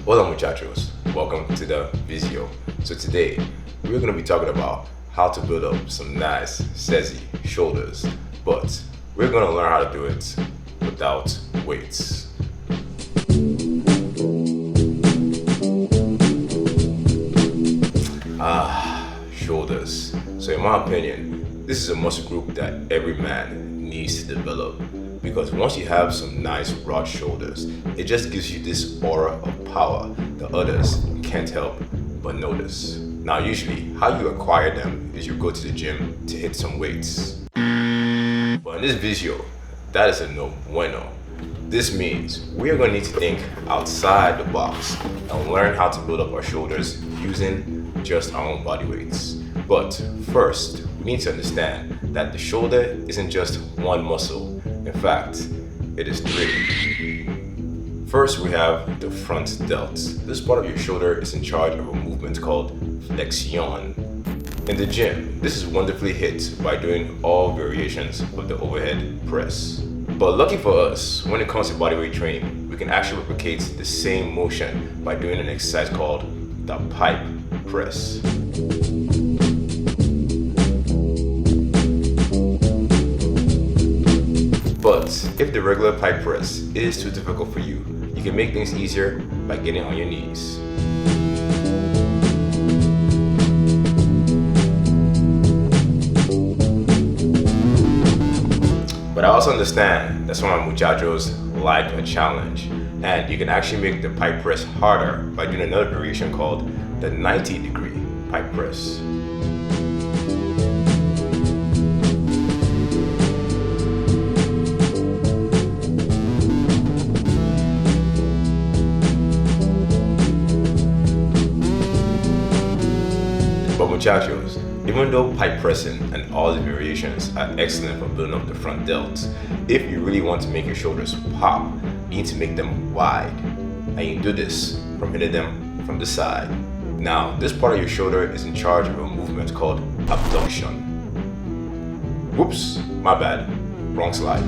Hola muchachos, welcome to the video. So today, we're going to be talking about how to build up some nice, sexy shoulders, but we're going to learn how to do it without weights. Shoulders. So in my opinion, this is a muscle group that every man needs to develop, because once you have some nice broad shoulders, it just gives you this aura of power that others can't help but notice. Now usually, how you acquire them is you go to the gym to hit some weights. But in this video, that is a no bueno. This means we are going to need to think outside the box and learn how to build up our shoulders using just our own body weights. But first, we need to understand that the shoulder isn't just one muscle. In fact, it is three. First, we have the front delts. This part of your shoulder is in charge of a movement called flexion. In the gym, this is wonderfully hit by doing all variations of the overhead press. But lucky for us, when it comes to bodyweight training, we can actually replicate the same motion by doing an exercise called the pipe press. But if the regular pipe press is too difficult for you, you can make things easier by getting on your knees. But I also understand that some of my muchachos like a challenge, and you can actually make the pipe press harder by doing another variation called the 90-degree pipe press. But muchachos, even though pipe pressing and all the variations are excellent for building up the front delts, if you really want to make your shoulders pop, you need to make them wide. And you can do this from hitting them from the side. Now, this part of your shoulder is in charge of a movement called abduction. Whoops, my bad, wrong slide.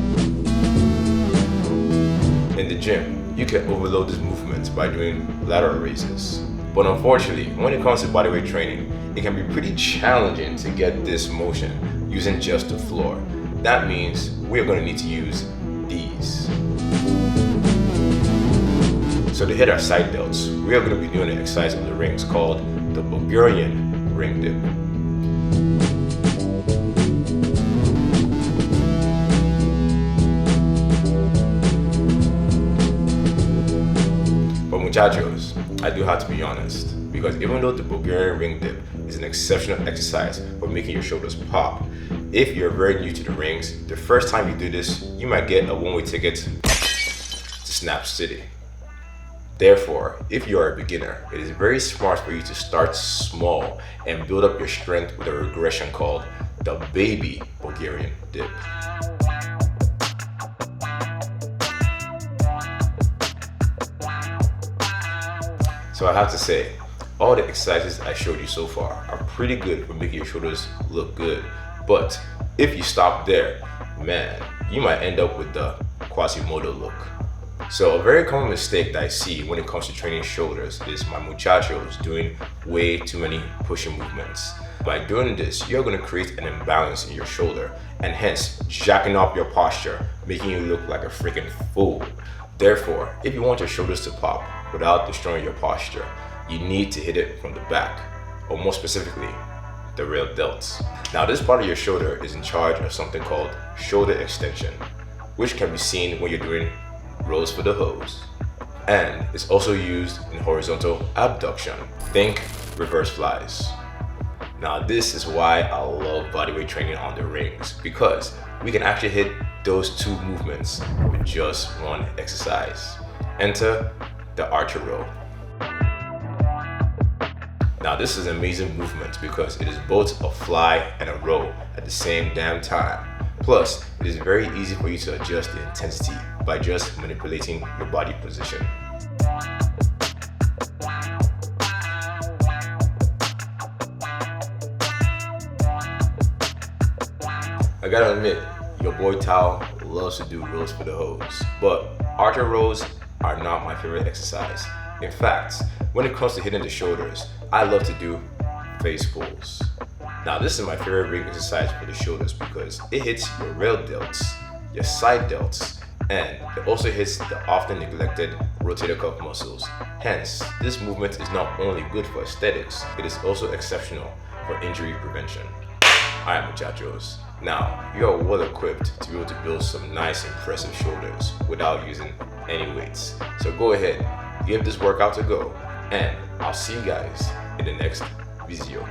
In the gym, you can overload this movement by doing lateral raises. But unfortunately, when it comes to bodyweight training, it can be pretty challenging to get this motion using just the floor. That means we're going to need to use these. So to hit our side delts, we are going to be doing an exercise on the rings called the Bulgarian ring dip. But muchachos, I do have to be honest, because even though the Bulgarian ring dip is an exceptional exercise for making your shoulders pop, if you're very new to the rings, the first time you do this, you might get a one-way ticket to Snap City. Therefore, if you are a beginner, it is very smart for you to start small and build up your strength with a regression called the baby Bulgarian dip. So I have to say, all the exercises I showed you so far are pretty good for making your shoulders look good. But if you stop there, man, you might end up with the Quasimodo look. So a very common mistake that I see when it comes to training shoulders is my muchachos doing way too many pushing movements. By doing this, you're going to create an imbalance in your shoulder and hence jacking up your posture, making you look like a freaking fool. Therefore, if you want your shoulders to pop without destroying your posture, you need to hit it from the back, or more specifically, the real delts. Now this part of your shoulder is in charge of something called shoulder extension, which can be seen when you're doing rows for the hose. And it's also used in horizontal abduction. Think reverse flies. Now this is why I love bodyweight training on the rings, because we can actually hit those two movements with just one exercise. Enter the archer row. Now this is an amazing movement because it is both a fly and a row at the same damn time. Plus, it is very easy for you to adjust the intensity by just manipulating your body position. I gotta admit, your boy Tao loves to do rows for the hose, but archer rows are not my favorite exercise. In fact, when it comes to hitting the shoulders, I love to do face pulls. Now this is my favorite ring exercise for the shoulders because it hits your real delts, your side delts, and it also hits the often neglected rotator cuff muscles. Hence, this movement is not only good for aesthetics, it is also exceptional for injury prevention. Alright muchachos, now you are well equipped to be able to build some nice impressive shoulders without using any weights. So go ahead, give this workout a go, and I'll see you guys in the next video.